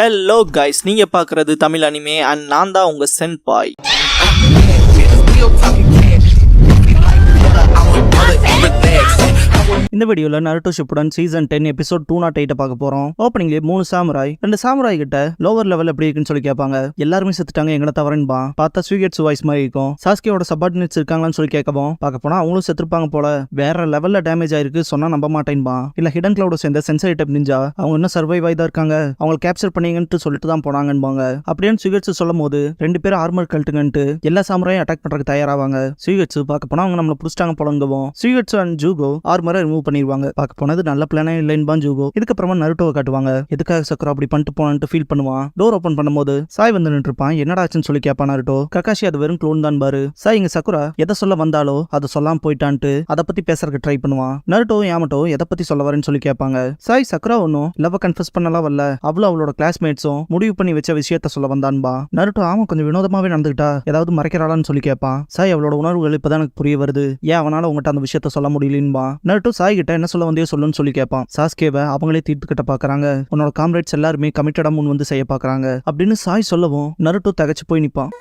Hello guys, நீங்க பார்க்குறது Tamil anime and நான் தான் உங்க சென்பாய். இந்த வீடியோல நருட்டோ ஷிப்புடன் சீசன் 10 எபிசோட் 208 பார்க்க போறோம். ஓப்பனிங்லேயே 3 சாமுராய் 2 சாமுராய் கிட்ட லோவர் லெவல் எப்படி இருக்குன்னு சொல்லி கேட்பாங்க. எல்லாருமே செத்துட்டாங்க, எங்களை தவறன்பா. பார்த்தா ஸ்வீகெட்ஸ் வாய்ஸ் மாதிரி இருக்கும். சாஸ்கியோட சபார்டினேட்ஸ் இருக்காங்களான்னு சொல்லி கேட்கவும் பார்க்க போனா அவங்களும் செத்துருப்பாங்க போல. வேற லெவல்ல டேமேஜ் ஆயிருக்கு, சொன்னா நம்ப மாட்டேன்பா. இல்ல ஹிடன் கிளவுட சேர்ந்த சென்சரி டைப் நிஞ்சா அவங்க இன்னும் சர்வைவ் ஆகி தான் இருக்காங்க, அவங்க கேப்சர் பண்ணீங்கன்னு சொல்லிட்டு தான் போனாங்கன்பாங்க. அப்படின்னு ஸ்வீகெட்ஸ் சொல்லும் போது 2 பேரும் ஆர்மர் கழட்டுங்கன்ட்டு எல்லா சாமுராயும் அட்டாக் பண்றதுக்கு தயாராவாங்க. ஸ்வீகெட்ஸ் பார்க்க போனா அவங்க நம்மள புடிச்சிட்டாங்க போலங்கவும் ஸ்வீகெட்ஸ் அண்ட் ஜூகோ ஆர்மரை ரிமூவ் பண்ணிடுவாங்க. பார்க்க போனது நல்ல பிளானே இல்லைன்னு ஜூகோ. இதுக்கப்புறமா நருட்டோவை காட்டுவாங்க. எதுக்காக சக்குரா அப்படி பண்ணிட்டு போனான்னு ஃபீல் பண்ணுவான். டோர் ஓபன் பண்ணும்போது சாய் வந்து நின்று இருப்பான். என்னடாச்சுன்னு சொல்லி கேட்பான் நருட்டோ. ககாஷி அது வெறும் க்ளோன் தான் பாரு. சாய் இங்க சக்குரா எதை சொல்ல வந்தாலோ அதை சொல்லாம போயிட்டான்ட்டு அதை பத்தி பேசுறதுக்கு ட்ரை பண்ணுவான். நருட்டோ யாமட்டோ எதை பத்தி சொல்ல வரேன்னு சொல்லி கேட்பாங்க. சாய் சக்குரா ஒன்னும் லவ் கன்ஃபஸ் பண்ணலாம் வரல, அவ்வளவு அவளோட கிளாஸ்மேட்ஸும் முடிவு பண்ணி வச்ச விஷயத்த சொல்ல வந்தான்பா. நருட்டோ ஆமா கொஞ்சம் வினோதமாவே நடந்துகிட்டா, ஏதாவது மறைக்கிறாளான்னு சொல்லி கேட்பான். சாய் அவளோட உணர்வுகள் இப்பதான் எனக்கு புரிய வருது, ஏன் அவனால உங்ககிட்ட அந்த விஷயத்த சொல்ல முடியலன்பா. நருட்டோ சாய் கிட்ட என்ன சொல்ல வந்தே சொல்லுன்னு சொல்லி கேட்பான். சாஸ்கேவை அவங்களே தீர்த்துக்கிட்ட பாக்குறாங்க, உன்னோட காம்ரேட்ஸ் எல்லாருமே கமிட்டடா முன் வந்து செய்ய பாக்குறாங்க அப்படின்னு சாய் சொல்லவும் நருட்டோ தகச்சு போய் நிப்பான்.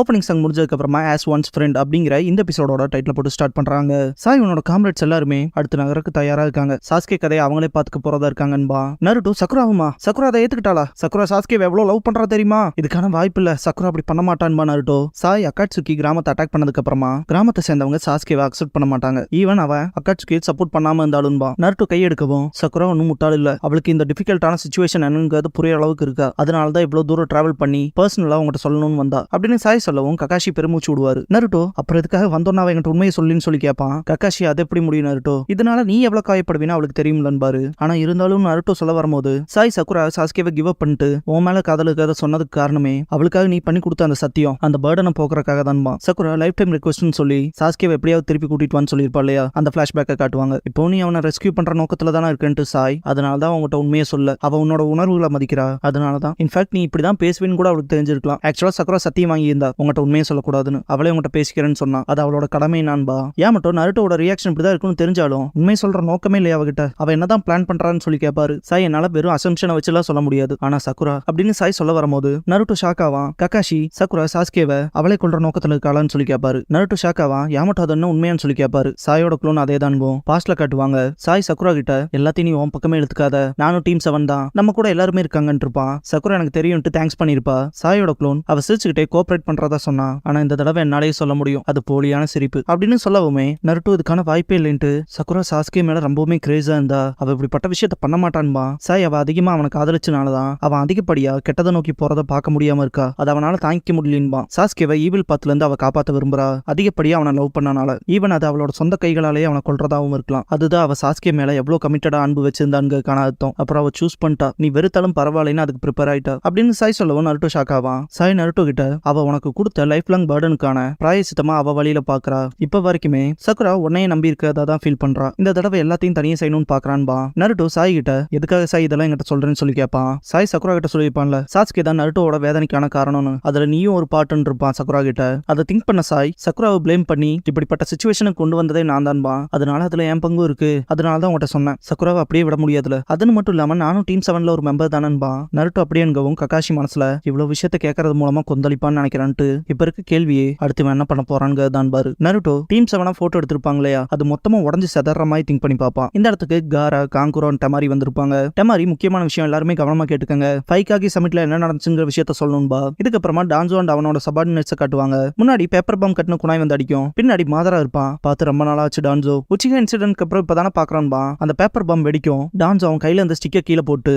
ஓப்பனிங் சாங் முடிஞ்சதுக்கு அப்புறமா ஆஸ் ஒன்ஸ் ஃப்ரெண்ட் அப்படிங்கிற இந்த எபிசோடோட டைட்டில் போட்டு ஸ்டார்ட் பண்றாங்க. சாய் உன்னோட காம்ரேட்ஸ் எல்லாருமே அடுத்த நகருக்கு தயாரா இருக்காங்க. சாஸ்கே கதையை அவங்களே பாத்துக்க போறதா இருக்காங்கன்பா. நருட்டோ சக்குராவுமா சக்குரா அதை ஏத்துக்கிட்டாளா? சக்குரா சாஸ்கே எவ்வளவு லவ் பண்றா தெரியுமா? இதுக்கான வாய்ப்பு இல்ல, சக்குரா அப்படி பண்ண மாட்டான்பா. நருட்டோ சாய் அக்காட்சுகி கிராமத்தை அட்டாக் பண்ணதுக்கு அப்புறமா கிராமத்தை சேர்ந்தவங்க சாஸ்கேவை அக்செப்ட் பண்ண மாட்டாங்க. ஈவன் அவன் அக்காட்சுகி சப்போர்ட் பண்ணாம இருந்தாலும்பா. நருட்டோ கையெடுக்கவும் சக்குரா ஒன்னும் முட்டாள் இல்ல, அவளுக்கு இந்த டிஃபிகல்ட்டான சிச்சுவேஷன் என்னங்கிறது புரிய அளவுக்கு இருக்கா, அதனாலதான் இவ்வளவு தூரம் டிராவல் பண்ணி பர்சனலா உங்ககிட்ட சொல்லணும்னு வந்தா அப்படின்னு சாய் சொல்லவும் ககாஷி பெருமூச்சு விடுவாரு. நருட்டோ அப்புறம் எதுக்காக வந்தோன்னா என்கிட்ட உண்மையை சொல்லின்னு சொல்லி கேட்பான். ககாஷி அது எப்படி முடியும் நருட்டோ, இதனால நீ எவ்வளவு காயப்படுவீனா அவளுக்கு தெரியும்லன்பாரு. ஆனா இருந்தாலும் நருட்டோ சொல்ல வரும்போது சாய் சக்குரா சாஸ்கேவை கிவ் அப் பண்ணிட்டு உன் மேல காதலுக்காக சொன்னதுக்கு காரணமே அவளுக்காக நீ பண்ணி கொடுத்த அந்த சத்தியம், அந்த பர்டனை போக்குறதுக்காக தான்பா. சக்குரா லைஃப் டைம் ரிக்வெஸ்ட்னு சொல்லி சாஸ்கேவை எப்படியாவது திருப்பி கூட்டிட்டு வான்னு சொல்லியிருப்பா இல்லையா, அந்த பிளாஷ்பேக்கை காட்டுவாங்க. இப்போ நீ அவனை ரெஸ்கியூ பண்ற நோக்கத்துல தானே இருக்குன்ட்டு சாய், அதனாலதான் அவங்ககிட்ட உண்மையை சொல்ல, அவ உன்னோட உணர்வுகளை மதிக்கிறா, அதனாலதான். இன்ஃபேக்ட் நீ இப்படிதான் பேசுவேன்னு கூட அவளுக்கு தெரிஞ்சிருக்கலாம். ஆக்சுவலா சக்குரா சத்தியம் வாங்கி இருந்தா உங்ககிட்ட உண்மையை சொல்லக்கூடாதுன்னு, அவளே உங்கள்கிட்ட பேசிக்கிறேன்னு சொன்னா அது அவளோட கடமை நான்பா. ஏன் மட்டும் நருட்டோட ரியாக்ஷன் இப்படிதான் இருக்குன்னு தெரிஞ்சாலும் உண்மை சொல்ற நோக்கமே இல்லையா அவகிட்ட, அவ என்னதான் பிளான் பண்றான்னு சொல்லி கேட்பாரு. சாய் என்னால வெறும் அசம்ஷனை வச்சுலாம் சொல்ல முடியாது, ஆனா சக்குரா அப்படின்னு சாய் சொல்ல வரும்போது நருட்டோ ஷாக்காவான். ககாஷி சக்குரா சாஸ்கேவை அவளை கொள்ற நோக்கத்துல இருக்காளான்னு சொல்லி கேட்பாரு. நருட்டோ ஷாக்காவான். யாமட்டோ அது என்ன உண்மையான்னு சொல்லி கேட்பாரு. சாயோட க்ளோன் அதே தான்கும். பாஸ்ட்ல காட்டுவாங்க. சாய் சக்குரா கிட்ட எல்லாத்தையும் நீ உன் பக்கமே எடுத்துக்காத, நானும் டீம் 7 தான், நம்ம கூட எல்லாருமே இருக்காங்கன்னு இருப்பான். சக்குரா எனக்கு தெரியும்ட்டு தேங்க்ஸ் பண்ணிருப்பா. சாயோட க்ளோன் அவ சிரிச்சுக்கிட்டே கோஆபரேட் பண்றதா சொன்னா, ஆனா இந்த தடவை என்னாலே சொல்ல முடியும் அது போலியான சிரிப்பு அப்படின்னு சொல்லவுமே நருட்டோ இதுக்கான வாய்ப்பே இல்லைன்ட்டு சக்குரா சாஸ்கே மேல ரொம்பவுமே கிரேஸா இருந்தா அவ இப்படிப்பட்ட விஷயத்த பண்ண மாட்டான்பா. சாய் அவ அதிகமா அவனுக்கு ஆதரிச்சனாலதான் அவன் அதிகப்படியா கெட்டதை நோக்கி போறத பார்க்க முடியாம இருக்கா, அது அவனால தாங்கிக்க முடியலன்பா. சாஸ்கேவை ஈவில் பாத்துல இருந்து அவ காப்பாத்த விரும்புறா, அதிகப்படியா அவனை லவ் பண்ணனால. ஈவன் அது அவளோட சொந்த கைகளாலேயே அவனை கொல்றதாவும் இருக்கலாம். அதுதான் அவ சாஸ்கே மேல எவ்வளவு கமிட்டடா அன்பு வச்சிருந்தான்னு அர்த்தம். அப்புறம் அவ சூஸ் பண்ணிட்டா, நீ வெறுத்தாலும் பரவாயில்லைன்னு அதுக்கு ப்ரிப்பேர் ஆயிட்டா அப்படின்னு சாய் சொல்லவும் நருட்டோ ஷாக் ஆவான். சாய் நருட்டோ கிட்ட அவ உனக்கு கொடுத்த லைஃப் லாங் பர்டனுக்கான பிராயசித்தமா அவ வழியில பாக்குறா. இப்ப வரைக்குமே சக்குரா உன்னையே நம்பி இருக்கதான் ஃபீல் பண்றா, இந்த தடவை எல்லாத்தையும் தனியே செய்யணும்னு பாக்குறான்பா. நருட்டோ சாய் கிட்ட எதுக்காக சாய் இதெல்லாம் என்கிட்ட சொல்றேன்னு சொல்லி கேட்பான். சாய் சக்குரா கிட்ட சொல்லியிருப்பான்ல சாஸ்கே தான் நருட்டோட வேதனைக்கான காரணம்னு, அதுல நீயும் ஒரு பாட்டுன்னு இருப்பான் சக்குரா கிட்ட. அதை திங்க் பண்ண சாய் சக்குராவை பிளேம் பண்ணி இப்படிப்பட்ட சிச்சுவேஷனுக்கு கொண்டு வந்ததே நான் தான்பா, அதனால அதுல என் பங்கும் இருக்கு, அதனாலதான் உங்கள்கிட்ட சொன்னேன், சக்குராவை அப்படியே விட முடியாதுல, அதுன்னு மட்டும் இல்லாம நானும் டீம் 7ல ஒரு மெம்பர் தானன்பா. நருட்டோ அப்படியேங்கவும் ககாஷி மனசுல இவ்வளவு விஷயத்த கேட்கறது மூலமா கொந்தளிப்பான்னு நினைக்கிறான்ட்டு இப்ப இருக்க கேள்வியே அடுத்து என்ன பண்ண போறாங்க தான் பாரு. நருட்டோ டீம் 7 போட்டோ எடுத்திருப்பாங்க இல்லையா, அது மொத்தமா உடஞ்சு செதற மாதிரி திங்க் பண்ணி பாப்பான். இந்த இடத்துக்கு காரா காங்குரோன் டெமாரி வந்திருப்பாங்க. டெமாரி முக்கியமான விஷயம் எல்லாருமே கவனமா கேட்டுக்கங்க, ஃபைக்காகி சமிட்ல என்ன நடந்துச்சுங்கிற விஷயத்த சொல்லணும்பா. இதுக்கப்புறமா டான்சோ அண்ட் அவனோட சபார்டினேட்ஸை காட்டுவாங்க. முன்னாடி பேப்பர் பாம் கட்டின குனாய் வந்து அடிக்கும், பின்னாடி மாதரா இருப்பான். பார்த்து ரொம்ப நாளாச்சு டான்சோ. உச்சிகா இன்சிடென்ட்க்கு அப்புறம் இப்பதானே பாக்குறான்பா. அந்த பேப்பர் பாம் வெடிக்கும். டான்சோ அவன் கையில அந்த ஸ்டிக்கை கீழே போட்டு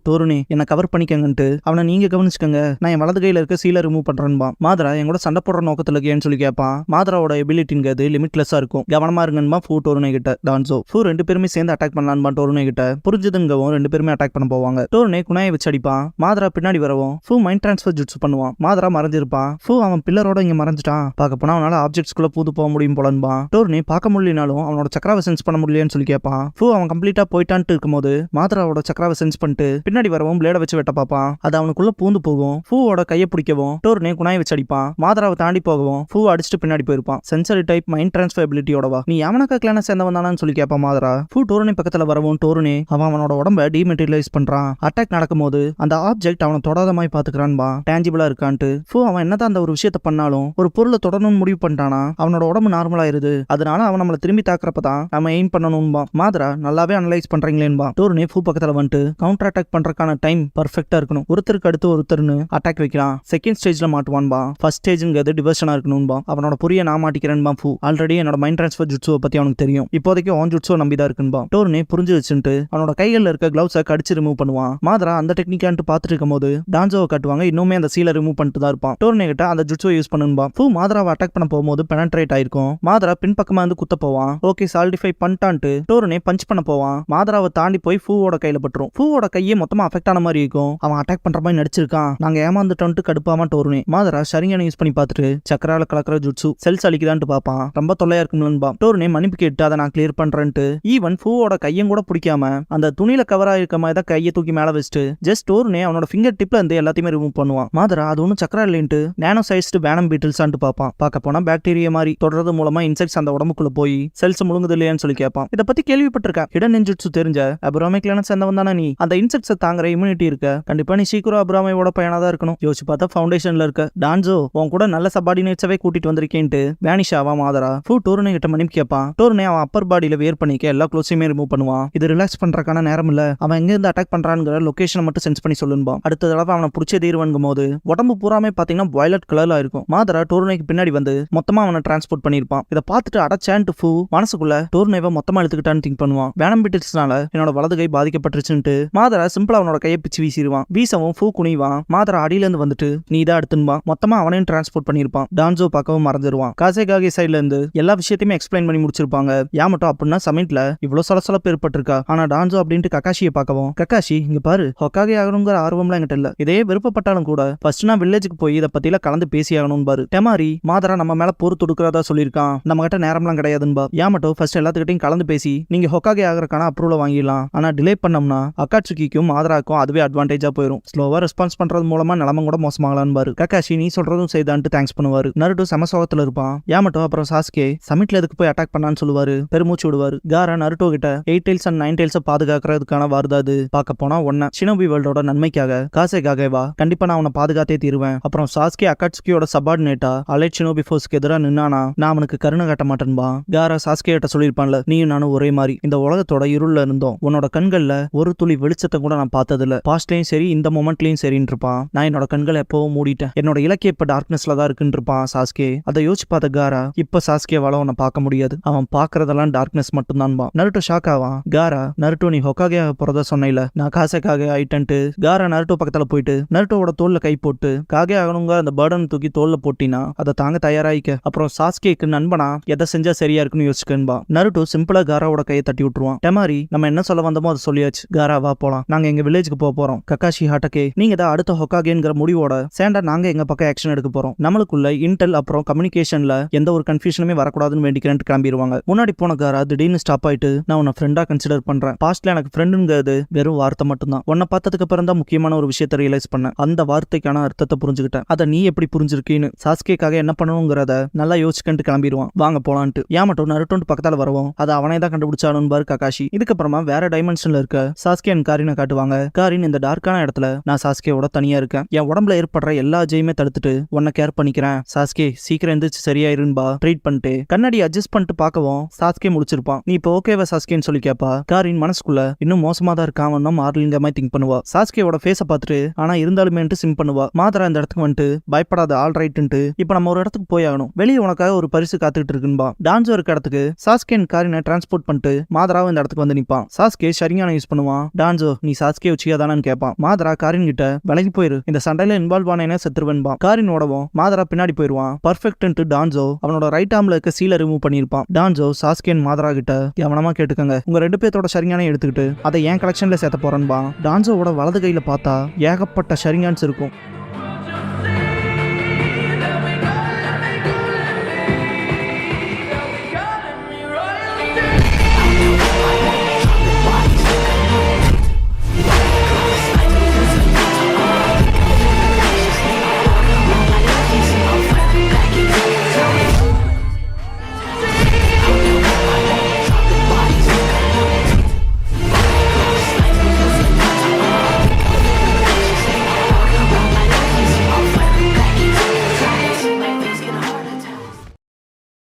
டோருனி என்ன கவர் பண்ணிக்கங்கன்ட்டு அவனை நீங்க கவனிச்சுக்கங்க, நான் என் வலது கையில இருக்க சீலை ரிமூவ் பண்றேன்பா. மாதரா எங்கூட சண்டை போடுற நோக்கத்துல இருக்கேன்னு சொல்லி கேட்பான். மாதராவோட எபிலிட்டிங்கிறது லிமிட்லெஸ்ஸா இருக்கும், கவனமா இருங்கன்னு ஃபூ டோர்னே கிட்ட டான்சோ. ஃபூ ரெண்டு பேருமே சேர்ந்து அட்டாக் பண்ணலான்னு டோர்னே கிட்ட புரிஞ்சுதுங்கவும் ரெண்டு பேருமே அட்டாக் பண்ண போவாங்க. டோர்னே குனாயை வச்சு அடிப்பான். மாதரா பின்னாடி வரவும் ஃபூ மைண்ட் டிரான்ஸ்ஃபர் ஜுட்ஸ் பண்ணுவான். மாதரா மறைஞ்சிருப்பான். ஃபூ அவன் பில்லரோட இங்க மறைஞ்சிட்டான், பார்க்க போனா அவனால ஆப்ஜெக்ட்ஸ்குள்ள பூந்து போக முடியும் போலன்பான். டோர்னே பார்க்க முடியலனாலும் அவனோட சக்கராவை சென்ஸ் பண்ண முடியலன்னு சொல்லி கேட்பான். ஃபூ அவன் கம்ப்ளீட்டா போயிட்டான்ட்டு இருக்கும்போது மாதராவோட சக்கராவை சென்ஸ் பண்ணிட்டு பின்னாடி வரவும் பிளேட வச்சு வெட்ட பார்ப்பான். அது அவனுக்குள்ள பூந்து போகும். ஃபூவோட கையை பிடிக்கவும் டோர்னே குனாயை வச்சு அடிப்பான். மாதராவை தாண்டி போகவும் ஃபூ அடிச்சுட்டு பின்னாடி போயிருப்பான். சென்சரி டைப் மைண்ட் டிரான்ஸ்ஃபர் எபிலிட்டியோடவா நீ யாமனாக்கா கிளான சேர்ந்தவன் தானு சொல்லி கேட்பான் மாதரா. ஃபூ டோர்னே பக்கத்துல வரவும் டோர்னே அவனோட உடம்ப டிமெட்டீரியலைஸ் பண்றான். அட்டாக் நடக்கும்போது அந்த ஆப்ஜெக்ட் அவனை தொடாத மாதிரி பாத்துக்கிறான்பா, டேஞ்சிபிளா இருக்கான்ட்டு. ஃபூ அவன் என்னதான் அந்த ஒரு விஷயத்த பண்ணாலும் ஒரு பொருளை தொடரணும்னு முடிவு பண்ணிட்டானா அவனோட உடம்பு நார்மலா இருது, அதனால அவன் நம்மள திரும்பி தாக்குறப்பதான் நம்ம எய்ம் பண்ணணும்பா. மாதரா நல்லாவே அனலைஸ் பண்றீங்களேன்பா. டோர்னே ஃபூ பக்கத்துல வந்துட்டு கவுண்டர் அட்டாக் பண்றதுக்கான டைம் பர்ஃபெக்டா இருக்கணும், ஒருத்தருக்கு அடுத்து ஒருத்தர்னு அட்டாக் வைக்கலாம். செகண்ட் ஸ்டேஜ்ல மாட்டுவான்பா, ஃபர்ஸ்ட் ஸ்டேஜ்ங்கிறது டிவர்ஷனா இருக்கணும்பா. அவனோட புரிய நான் மாட்டிக்கிறேன்பா. ஃபூ ஆல்ரெடி என்னோட மைண்ட் டிரான்ஸ்ஃபர் ஜுட்சுவை பத்தி அவனுக்கு தெரியும், இப்போதைக்கு ஆன் ஜுட்சுவை நம்பிதான் இருக்குன்பா. டோர்னே புரிஞ்சு வச்சுட்டு அவனோட கைகள்ல இருக்க கிளவுஸை கடிச்சு ரிமூவ் பண்ணுவான். மாதரா அந்த டெக்னிக்கான்ட்டு பார்த்துட்டு இருக்கும் போது டான்சோவை காட்டுவாங்க, இன்னுமே அந்த சீலை ரிமூவ் பண்ணிட்டு தான் இருப்பான். டோர்னே கிட்ட அந்த ஜுட்சுவை யூஸ் பண்ணுன்பா. ஃபூ மாதராவை அட்டாக் பண்ண போகும்போது பெனட்ரேட் ஆயிருக்கும். மாதரா பின்பக்கமா வந்து குத்த போவான். ஓகே சால்டிஃபை பண்ணிட்டான்ட்டு டோர்னே பஞ்ச் பண்ண போவான். மாதராவை தாண்டி போய் ஃபூவோட கையில பட்டுரும். ஃபூவோட கையே மொத்தமா அஃபெக்ட் ஆன மாதிரி இருக்கும். அவன் அட்டாக் பண்ற மாதிரி நடிச்சிருக்கான், நாங்க ஏமாந்துட்டோன்ட்டு கடுப்பாம டோர்னே. மாதரா ஷரிங்கனை யூஸ் பண்ணி பார்த்துட்டு சக்கரால கலக்கிற ஜுட்சு செல்ஸ் அழிக்குதான்ட்டு பாப்பான். ரொம்ப தொல்லையா இருக்கும்லன்பா. டோர்னே மன்னிப்பு கேட்டு அதை நான் கிளியர் பண்றேன்ட்டு ஈவன் ஃபூவோட கையும் கூட பிடிக்காம அந்த துணியில கவரா இருக்க மாதிரி தான் கையை தூக்கி மேல வச்சுட்டு ஜஸ்ட் டோர்னே அவனோட ஃபிங்கர் டிப்ல இருந்து எல்லாத்தையுமே ரிமூவ் பண்ணுவான். மாதரா அது ஒன்னும் சக்கரா இல்லைன்ட்டு நானோ சைஸ்டு வேனம் பீட்டில்ஸான்ட்டு பாப்பான். பார்க்க போனா பாக்டீரியா மாதிரி தொடர்றது மூலமா இன்செக்ட்ஸ் அந்த உடம்புக்குள்ள போய் செல்ஸ் முழுங்குது இல்லையான்னு சொல்லி கேட்பான். இதை பத்தி கேள்விப்பட்டிருக்கேன், ஹிடன் நின்ஜுட்சு தெரிஞ்ச அப்ராமிக்லான சேர்ந்தவன் தானே நீ. அந்த இன்செக்ட்ஸை தாங்குற இம்யூனிட்டி இருக்க, கண்டிப்பா நீ சீக்கிரம் அப்ராமையோட பையனா தான் இருக்கணும். யோசிச்சு பார்த்தா ஃபவுண்டேஷன்ல இருக்க டான்சோ உன் கூட நல்ல சபார்டினேட்ஸாவே கூட்டிட்டு வந்திருக்கேன்ட்டு வேனிஷ் ஆவா மாதரா. ஃபூ டோர்னே கிட்ட மன்னிப்பு கேட்பான். டோர்னே அவன் அப்பர் பாடியில வேர் பண்ணிக்க எல்லா க்ளோஸையுமே ரிமூவ் பண்ணுவான். இது ரிலாக்ஸ் பண்றதுக்கான நேரம் இல்ல, அவன் எங்க இருந்து அட்டாக் பண்றாங்கிற லொகேஷனை மட்டும் சென்ஸ் பண்ணி சொல்லுன்பான். அடுத்த தடவை அவனை பிடிச்ச தீர்வன்கும் போது உடம்பு பூராமே பாத்தீங்கன்னா வயலட் கலர்ல இருக்கும். மாதரா டோர்னேக்கு பின்னாடி வந்து மொத்தமா அவனை டிரான்ஸ்போர்ட் பண்ணிருப்பான். இதை பார்த்துட்டு அடைச்சான்ட்டு ஃபூ மனசுக்குள்ள டோர்னேவை மொத்தமா எடுத்துக்கிட்டான்னு திங்க் பண்ணுவான். வேனம் பிட்டில்ஸ்னால என்னோட வலது கை பாதிக்கப்பட்டுருச்சுன்ட்டு மாதரா சிம்பிளா அவனோட கையை பிச்சு வீசிடுவான். வீசவும் ஃபூ குனிவான். மாதரா அடியில இருந்து வந்துட்டு நீ தான் அடுத்துன்பான். மொத்தமா அவனையும் டிரான்ஸ்போர்ட் பண்ணிருப்பான். டான்சோ பார்க்கவும் மறந்துடுவான். காசேகாகே சைட்ல இருந்து எல்லா விஷயத்தையுமே எக்ஸ்பிளைன் பண்ணி முடிச்சிருப்பாங்க. யாமட்டோ அப்படின்னா சமிட்ல இவ்வளவு சலசலப்பு ஏற்பட்டிருக்கா, ஆனா டான்சோ அப்படின்ட்டு கக்காஷியை பார்க்கவும் கக்காஷி இங்க பாரு ஹொக்காகே ஆகணுங்கிற ஆர்வம்லாம் என்கிட்ட இல்ல, இதே விருப்பப்பட்டாலும் கூட ஃபர்ஸ்ட் நான் வில்லேஜுக்கு போய் இதை பத்தில கலந்து பேசி ஆகணும் பாரு. டெமாரி மாதரா நம்ம மேல போர் தொடுக்கிறதா சொல்லியிருக்கான், நம்ம கிட்ட நேரம்லாம் கிடையாதுன்பா. யாமட்டோ ஃபர்ஸ்ட் எல்லாத்துக்கிட்டையும் கலந்து பேசி நீங்க ஹொக்காகே ஆகிறக்கான அப்ரூவல் வாங்கிடலாம், ஆனா டிலே பண்ணோம்னா அக்காட்சுக்கிக்கும் மாதராக்கும் அதுவே அட்வான்டேஜா போயிடும். ஸ்லோவா ரெஸ்பான்ஸ் பண்றது மூலமா நிலம கூட மோசமாகலான்னு பாரு. கக்காஷி நீ சொல்றதும் செய்தான்ட்டு தேங்க்ஸ் பண்ணுவாரு. நருட்டோ சமசோகத்துல இருப்பான். யாமட்டோ அப்புறம் சாஸ்கே சமிட்ல எதுக்கு போய் அட்டாக் பண்ணான்னு சொல்லுவாரு, பெருமூச்சு விடுவாரு. காரா நருட்டோ கிட்ட 8 tails and 9 tails பாதுகாக்கிறதுக்கான வார்தாது பார்க்க போனா ஒன்ன ஷினோபி வேர்ல்டோட நன்மைக்காக காசேகாகேவா கண்டிப்பா நான் அவனை பாதுகாத்தே தீருவேன். அப்புறம் சாஸ்கே அக்காட்சுக்கியோட சபார்டினேட்டா அலைட் ஷினோபி ஃபோர்ஸ்க்கு எதிராக நின்னானா நான் அவனுக்கு கருணை காட்ட மாட்டேன்பா. காரா சாஸ்கே கிட்ட சொல்லியிருப்பான்ல, நீயும் நானும் ஒரே மாதிரி இந்த உலகத்தோட இருள்ல இருந்தோம், உன்னோட கண்கள்ல ஒரு துளி வெளிச்சத்தை கூட நான் பார்த்ததில்ல, பாஸ்ட்லயும் சரி இந்த மொமெண்ட்லயும் சரின்னு இருப்பான். நான் என்னோட கண்களை எப்பவும் மூடிட்டேன், என்னோட இலக்கிய இப்ப டார்க்னஸ்ல தான் இருக்குன்னு இருப்பான் சாஸ்கே. அதை யோசிச்சு பார்த்த காரா இப்ப சாஸ்கேவால அவனை பார்க்க முடியாது, அவன் பார்க்கறதெல்லாம் டார்க்னஸ் மட்டும் தான். நருட்டோ ஷாக் ஆவான். காரா நருட்டோ நீ ஹொக்காகே போறதா சொன்ன, நான் காசேகாகே ஆயிட்டன்ட்டு காரா நருட்டோ பக்கத்துல போயிட்டு நருட்டோட தோல்ல கை போட்டு காகே ஆகணுங்க அந்த பர்டன் தூக்கி தோல்ல போட்டினா அதை தாங்க தயாராயிக்க. அப்புறம் சாஸ்கேக்கு நண்பனா எதை செஞ்சா சரியா இருக்குன்னு யோசிச்சுக்கன்பா. நருட்டோ சிம்பிளா காராவோட கையை தட்டி விட்டுருவான். டெமாரி நம்ம என்ன சொல்ல வந்தோமோ அதை சொல்லியாச்சு, காரா வா போலாம், நாங்க எங்க வில்லேஜுக்கு போக போறோம். கக்காஷி ஹாட்டகே நீங்க தான் அடுத்த ஹொக்காகேங்கிற முடிவோட சேண்டா நாங்க எங்க பக்கம் ஆக்ஷன் எடுக்க போறோம். நம்மளுக்குள்ள இன்டெல் அப்புறம் கம்யூனிகேஷன்ல எந்த ஒரு கன்ஃபியூஷனுமே வரக்கூடாதுன்னு வேண்டிக்கிறேன் கிளம்பிடுவாங்க. முன்னாடி போன காரா திடீர்னு ஸ்டாப் ஆயிட்டு நான் உன்னை ஃப்ரெண்டா கன்சிடர் பண்றேன், பாஸ்ட்ல எனக்கு ஃப்ரெண்டுங்கிறது வெறும் வார்த்தை மட்டும்தான், உன்னை பார்த்ததுக்கு அப்புறம் தான் முக்கியமான ஒரு விஷயத்தை ரியலைஸ் பண்ணேன், அந்த வார்த்தைக்கான அர்த்தத்தை புரிஞ்சுக்கிட்டேன், அதை நீ எப்படி புரிஞ்சிருக்கீன்னு. சாஸ்கேக்காக என்ன பண்ணணுங்கிறத நல்லா யோசிச்சுட்டு கிளம்பிடுவான். வாங்க போலான்ட்டு யாமட்டோ நருட்டோன்ட்டு பக்கத்தால வரவும் அதை அவனே தான் கண்டுபிடிச்சானு பாரு கக்காஷி. இதுக்கப்புறமா வேற டைமென்ஷன்ல இருக்க சாஸ்கே அண்ட் காரினை காட்டுவாங்க. காரின் இந்த டார்க்கான இடத்துல நான் சாஸ்கேவோட தனியா இருக்கேன், என் உடம்புல ஏற்படுற எல்லா ஜெயுமே தடுத்துட்டு உன்னை கேர் பண்ணிக்கிறேன், சாஸ்கே சீக்கிரம் எந்திரிச்சு சரியாயிருன்பா ட்ரீட் பண்ணிட்டு கண்ணாடி அட்ஜஸ்ட் பண்ணிட்டு பார்க்கவும் சாஸ்கே முடிச்சிருப்பான். நீ இப்போ ஓகேவா சாஸ்கேன்னு சொல்லி கேப்பா. காரின் மனசுக்குள்ள இன்னும் மோசமா தான் இருக்கான் மார்லிங்க மாதிரி திங்க் பண்ணுவா. சாஸ்கேவோட ஃபேஸை பார்த்துட்டு ஆனா இருந்தாலுமே சிம் பண்ணுவா. மாதரா இந்த இடத்துக்கு வந்துட்டு பயப்படாத ஆல் ரைட்டு, இப்ப நம்ம ஒரு இடத்துக்கு போய் ஆகணும், வெளியே உனக்காக ஒரு பரிசு காத்துக்கிட்டு இருக்குன்பா. டான்சோ இருக்க இடத்துக்கு சாஸ்கே காரினை டிரான்ஸ்போர்ட் பண்ணிட்டு மாதராவும் இந்த இடத்துக்கு வந்து நிப்பான். சாஸ்கே ஷரிங்கான யூஸ் பண்ணுவான். டான்சோ நீ சாஸ்கே உச்சியா தானு கேட்பான். மாதரா காரின் கிட்ட விலகி போயிரு, இந்த சண்டையில இன்வால்வ் ஆனேனே செத்துருவன்பா. காரின் ஓடவும் மாதரா பின்னாடி போயிருவான். பர்ஃபெக்ட் டான்சோ அவனோட ரைட் ஆர்ம்ல இருக்க சீலை ரிமூவ் பண்ணிருப்பான். டான்சோ சாஸ்கேன் மாதரா கிட்ட கவனமா கேட்டுக்கங்க, உங்க 2 பேர்த்தோட ஷரிங்கானை எடுத்துக்கிட்டு அதை என் கலெக்ஷன்ல சேர்த்த போறேன்பா. டான்சோவோட வலது கையில பார்த்தா ஏகப்பட்ட ஷரிங்கான்ஸ் இருக்கும்.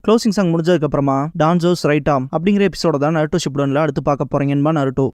க்ளோசிங் சாங் முடிஞ்சதுக்கு அப்புறமா டான்சோஸ் ரைட் ஆர்ம் அப்படிங்கிற எபிசோட தான் நருட்டோ ஷிப்புடன்ல அடுத்து பார்க்க போறீங்கன்பா நருட்டோ.